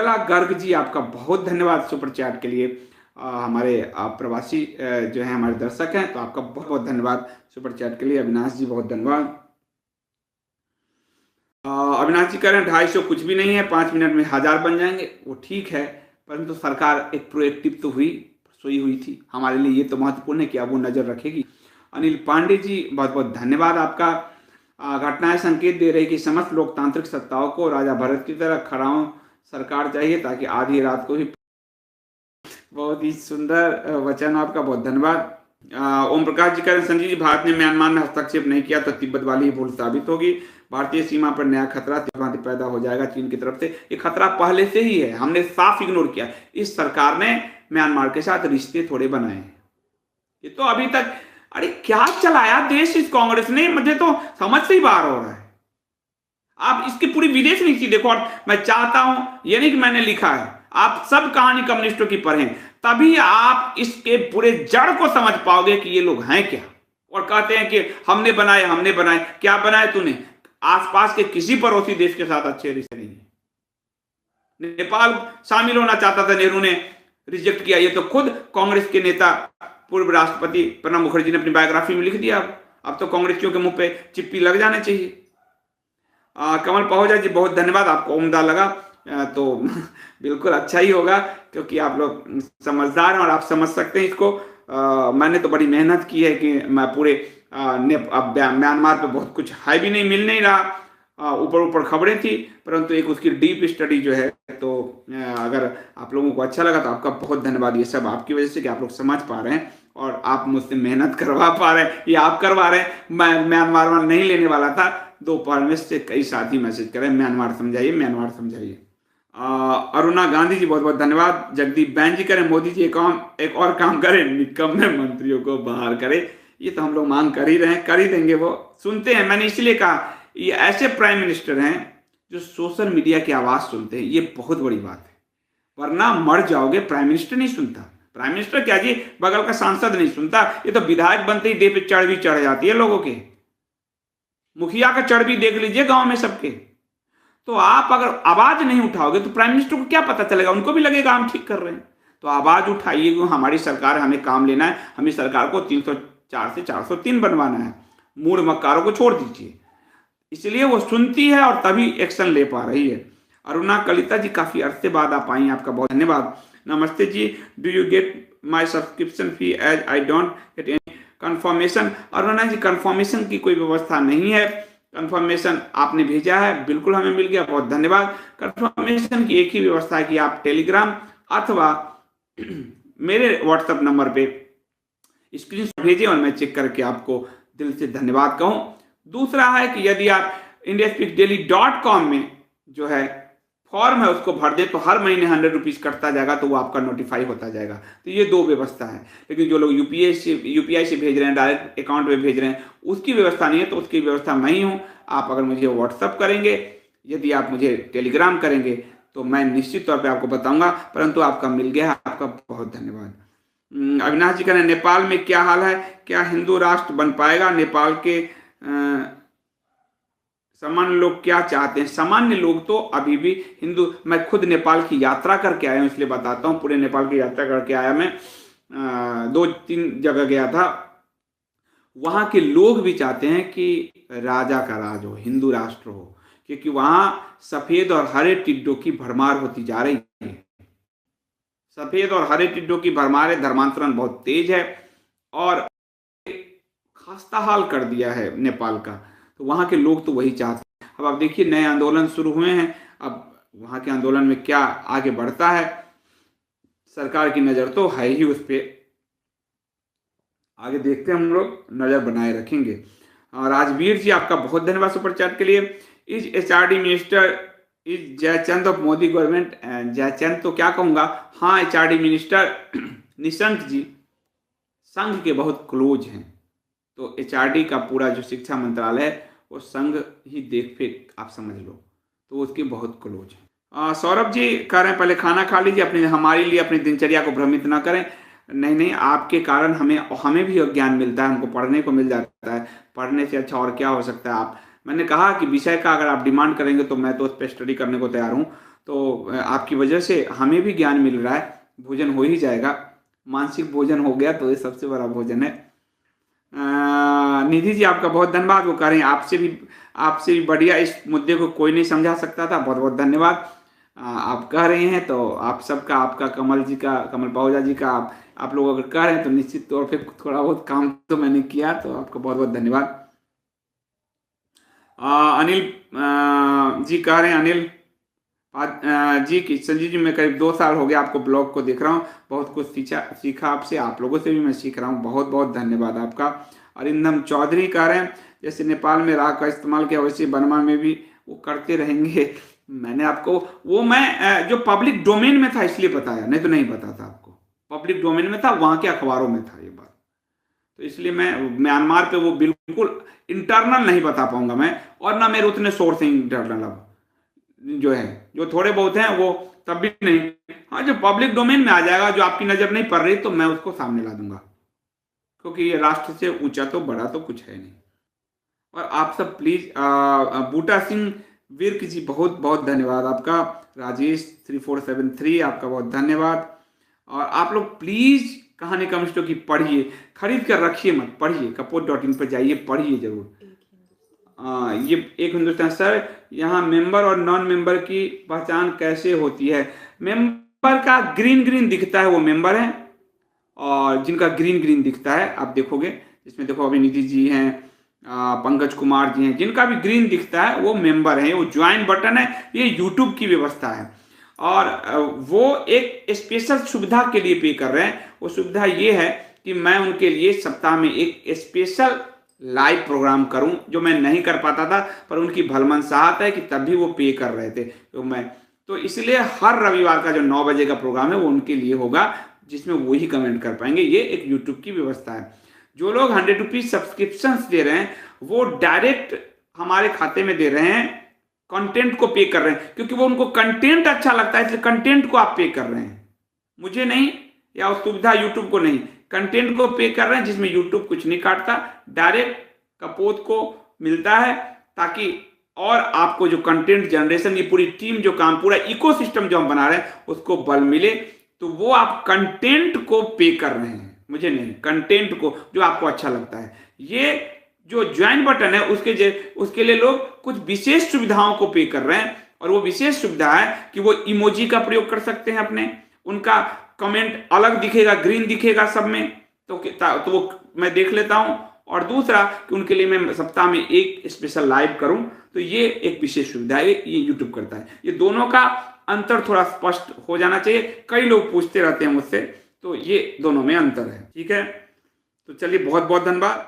मंगला गर्ग जी, आपका बहुत धन्यवाद सुपर चैट के लिए। हमारे प्रवासी जो हैं हमारे दर्शक हैं, तो आपका बहुत बहुत धन्यवाद सुपर चैट के लिए। अविनाश जी बहुत धन्यवाद। अविनाश जी कह रहे हैं 250 कुछ भी नहीं है, 5 मिनट में 1000 बन जाएंगे। वो ठीक है, परंतु सरकार एक प्रोएक्टिव तो हुई, सोई हुई थी। हमारे लिए ये तो महत्वपूर्ण है कि अब वो नजर रखेगी। अनिल पांडे जी बहुत बहुत धन्यवाद आपका। घटनाएं संकेत दे रही कि समस्त लोकतांत्रिक सत्ताओं को राजा भरत की तरह खड़ाऊं सरकार चाहिए, ताकि आधी रात को ही। बहुत ही सुंदर वचन आपका, बहुत धन्यवाद। ओम प्रकाश जी कह रहे हैं संजीव जी, भारत ने म्यांमार में हस्तक्षेप नहीं किया तो तिब्बत वाली ही भूल साबित होगी। भारतीय सीमा पर नया खतरा तिब्बत पैदा हो जाएगा चीन की तरफ से। ये खतरा पहले से ही है, हमने साफ इग्नोर किया। इस सरकार ने म्यांमार के साथ रिश्ते थोड़े बनाए हैं। ये तो अभी तक, अरे क्या चलाया देश इस कांग्रेस ने, मुझे तो समझ से ही बाहर हो रहा है। आप इसकी पूरी विदेश नीति देखो। और मैं चाहता हूं, ये नहीं कि मैंने लिखा है, आप सब कहानी कम्युनिस्टों की पढ़ें, तभी आप इसके पूरे जड़ को समझ पाओगे कि ये लोग हैं क्या। और कहते हैं कि हमने बनाए, हमने बनाए। क्या बनाए तूने? आसपास के किसी पड़ोसी देश के साथ अच्छे रिश्ते नहीं है। नेपाल शामिल होना चाहता था, नेहरू ने रिजेक्ट किया। ये तो खुद कांग्रेस के नेता पूर्व राष्ट्रपति प्रणब मुखर्जी ने अपनी बायोग्राफी में लिख दिया। अब तो कांग्रेसियों के मुंह पे चिप्पी लग जाना चाहिए। कमल पहुजा जी बहुत धन्यवाद, आपको उम्दा लगा तो बिल्कुल अच्छा ही होगा, क्योंकि आप लोग समझदार हैं और आप समझ सकते हैं इसको। मैंने तो बड़ी मेहनत की है कि मैं पूरे म्यांमार पे बहुत कुछ है भी नहीं, मिल नहीं रहा, ऊपर ऊपर खबरें थी, परंतु एक उसकी डीप स्टडी जो है। तो अगर आप लोगों को अच्छा लगा तो आपका बहुत धन्यवाद। ये सब आपकी वजह से कि आप लोग समझ पा रहे हैं और आप मुझसे मेहनत करवा पा रहे हैं, ये आप करवा रहे हैं। मैं म्यांमार नहीं लेने वाला था, दोपहर में से कई साथी मैसेज करें म्यांमार समझाइए, म्यांमार समझाइए। अरुणा गांधी जी बहुत बहुत धन्यवाद। जगदीप बैन जी करें मोदी जी एक और काम करें, निकम्मे मंत्रियों को बाहर करें। ये तो हम लोग मांग कर ही रहे हैं, कर ही देंगे। वो सुनते हैं, मैंने इसलिए कहा ये ऐसे प्राइम मिनिस्टर हैं जो सोशल मीडिया की आवाज सुनते हैं, ये बहुत बड़ी बात है। वरना मर जाओगे, प्राइम मिनिस्टर नहीं सुनता। प्राइम मिनिस्टर क्या जी, बगल का सांसद नहीं सुनता। ये तो विधायक बनते ही देह पे चढ़ जाती है लोगों के। मुखिया का चढ़ भी देख लीजिए गांव में सबके। तो आप अगर आवाज नहीं उठाओगे तो प्राइम मिनिस्टर को क्या पता चलेगा? उनको भी लगेगा हम ठीक कर रहे हैं। तो आवाज उठाइए, हमारी सरकार, हमें काम लेना है। हमें सरकार को 304 से 403 बनवाना है। मूड मक्कारों को छोड़ दीजिए। इसलिए वो सुनती है और तभी एक्शन ले पा रही है। अरुणा कलिता जी काफी अरसे बाद आप आई, आपका बहुत धन्यवाद। नमस्ते ji, do you get my subscription fee as I don't get any confirmation? Aruna ji confirmation की कोई व्यवस्था नहीं है। कंफर्मेशन आपने भेजा है, बिल्कुल हमें मिल गया, बहुत धन्यवाद। कंफर्मेशन की एक ही व्यवस्था है कि आप टेलीग्राम अथवा मेरे व्हाट्सएप नंबर पे स्क्रीनशॉट भेजें और मैं चेक करके आपको दिल से धन्यवाद कहूं। दूसरा है कि यदि आप indiaspeakdaily.com में जो है फॉर्म है उसको भर दे तो हर महीने 100 रुपीज कटता जाएगा, तो वो आपका नोटिफाई होता जाएगा। तो ये दो व्यवस्था है। लेकिन जो लोग यूपीआई से भेज रहे हैं, डायरेक्ट अकाउंट में भेज रहे हैं, उसकी व्यवस्था नहीं है। तो उसकी व्यवस्था मैं ही हूँ। आप अगर मुझे व्हाट्सअप करेंगे, यदि आप मुझे टेलीग्राम करेंगे, तो मैं निश्चित तौर पर आपको बताऊंगा। परंतु आपका मिल गया, आपका बहुत धन्यवाद। अविनाश जी कह रहे हैं नेपाल में क्या हाल है, क्या हिंदू राष्ट्र बन पाएगा? नेपाल के सामान्य लोग क्या चाहते हैं? सामान्य लोग तो अभी भी हिंदू, मैं खुद नेपाल की यात्रा करके आया हूं, इसलिए बताता हूं। पूरे नेपाल की यात्रा करके आया मैं, 2-3 जगह गया था। वहां के लोग भी चाहते हैं कि राजा का राज हो, हिंदू राष्ट्र हो, क्योंकि वहां सफेद और हरे टिड्डों की भरमार होती जा रही है। सफेद और हरे टिड्डों की भरमार है, धर्मांतरण बहुत तेज है और खस्ता हाल कर दिया है नेपाल का। तो वहां के लोग तो वही चाहते हैं। अब आप देखिए नए आंदोलन शुरू हुए हैं, अब वहां के आंदोलन में क्या आगे बढ़ता है, सरकार की नजर तो है ही उस पर। आगे देखते हैं, हम लोग नजर बनाए रखेंगे। राजवीर जी आपका बहुत धन्यवाद सुपर चैट के लिए। Is HRD minister is Jaichand of Modi government? Jaichand तो क्या कहूंगा, हाँ एचआरडी मिनिस्टर निशंक जी संघ के बहुत क्लोज हैं। तो एचआरडी का पूरा जो शिक्षा मंत्रालय है वो संघ ही देख फेंक आप समझ लो, तो उसके बहुत क्लोज है। सौरभ जी कह रहे हैं पहले खाना खा लीजिए, अपने हमारे लिए अपनी दिनचर्या को भ्रमित ना करें। नहीं, आपके कारण हमें भी ज्ञान मिलता है, हमको पढ़ने को मिल जाता है। पढ़ने से अच्छा और क्या हो सकता है। मैंने कहा कि विषय का अगर आप डिमांड करेंगे तो मैं तो उस पर स्टडी करने को तैयार हूँ। तो आपकी वजह से हमें भी ज्ञान मिल रहा है, भोजन हो ही जाएगा, मानसिक भोजन हो गया तो ये सबसे बड़ा भोजन है। निधि जी आपका बहुत धन्यवाद। वो कह रहे हैं आपसे भी बढ़िया इस मुद्दे को कोई नहीं समझा सकता था, बहुत बहुत धन्यवाद। आप कह रहे हैं तो आप सबका, आपका कमल जी का, कमल पाहुजा जी का, आप लोग अगर कह रहे हैं तो निश्चित तौर पे थोड़ा बहुत काम तो मैंने किया, तो आपका बहुत बहुत धन्यवाद। अनिल जी कह रहे हैं, अनिल जी कि संजीव जी मैं करीब 2 साल हो गया आपको ब्लॉग को देख रहा हूँ, बहुत कुछ सीखा आपसे, आप लोगों से भी मैं सीख रहा हूँ, बहुत बहुत धन्यवाद आपका। अरिंदम चौधरी कह रहे हैं जैसे नेपाल में राग का इस्तेमाल किया वैसे बर्मा में भी वो करते रहेंगे। मैंने आपको वो मैं जो पब्लिक डोमेन में था इसलिए बताया, नहीं तो नहीं पता था आपको। पब्लिक डोमेन में था, वहाँ के अखबारों में था ये बात, तो इसलिए मैं म्यांमार पे वो बिल्कुल इंटरनल नहीं बता पाऊंगा मैं, और ना मेरे उतने सोर्स हैं इंटरनल अब जो है, जो थोड़े बहुत हैं वो तब भी नहीं। हाँ, जो पब्लिक डोमेन में आ जाएगा, जो आपकी नजर नहीं पड़ रही, तो मैं उसको सामने ला दूंगा, क्योंकि ये राष्ट्र से ऊंचा तो बड़ा तो कुछ है नहीं। और आप सब प्लीज, बूटा सिंह विर्क जी बहुत बहुत धन्यवाद आपका। राजेश 3473 आपका बहुत धन्यवाद। और आप लोग प्लीज कहानी कम्युनिस्टों की पढ़िए, खरीद कर रखिए मत, पढ़िए, कपोत.in पर जाइए, पढ़िए जरूर। ये एक हिंदुस्तान सर, यहाँ मेंबर और नॉन मेंबर की पहचान कैसे होती है? मेंबर का ग्रीन ग्रीन दिखता है वो मेंबर है, और जिनका ग्रीन ग्रीन दिखता है आप देखोगे, इसमें देखो अभी निधि जी हैं, पंकज कुमार जी हैं, जिनका भी ग्रीन दिखता है वो मेंबर है। वो ज्वाइन बटन है, ये यूट्यूब की व्यवस्था है, और वो एक स्पेशल सुविधा के लिए पे कर रहे हैं। वो सुविधा ये है कि मैं उनके लिए सप्ताह में एक स्पेशल लाइव प्रोग्राम करूं, जो मैं नहीं कर पाता था, पर उनकी भलमनसाहत है कि तब भी वो पे कर रहे थे, तो इसलिए हर रविवार का जो 9 बजे का प्रोग्राम है वो उनके लिए होगा, जिसमें वो ही कमेंट कर पाएंगे। ये एक यूट्यूब की व्यवस्था है। जो लोग 100 रुपीज सब्सक्रिप्शन दे रहे हैं वो डायरेक्ट हमारे खाते में दे रहे हैं, कंटेंट को पे कर रहे हैं, क्योंकि वो उनको कंटेंट अच्छा लगता है, इसलिए कंटेंट को आप पे कर रहे हैं, मुझे नहीं, या सुविधा यूट्यूब को नहीं, कंटेंट को पे कर रहे हैं, जिसमें यूट्यूब कुछ नहीं काटता, डायरेक्ट कपोत को मिलता है, ताकि और आपको जो कंटेंट जनरेशन, ये पूरी टीम जो काम, पूरा इकोसिस्टम जो हम बना रहे हैं उसको बल मिले, तो वो आप कंटेंट को पे कर रहे हैं, मुझे नहीं, कंटेंट को जो आपको अच्छा लगता है। ये जो ज्वाइन बटन है उसके लिए लोग कुछ विशेष सुविधाओं को पे कर रहे हैं, और वो विशेष सुविधा है कि वो इमोजी का प्रयोग कर सकते हैं अपने, उनका कमेंट अलग दिखेगा, ग्रीन दिखेगा सब में, तो वो मैं देख लेता हूं। और दूसरा कि उनके लिए मैं सप्ताह में एक स्पेशल लाइव करूं, तो ये एक विशेष सुविधा है, ये यूट्यूब करता है। ये दोनों का अंतर थोड़ा स्पष्ट हो जाना चाहिए, कई लोग पूछते रहते हैं मुझसे, तो ये दोनों में अंतर है। ठीक है, तो चलिए बहुत बहुत धन्यवाद।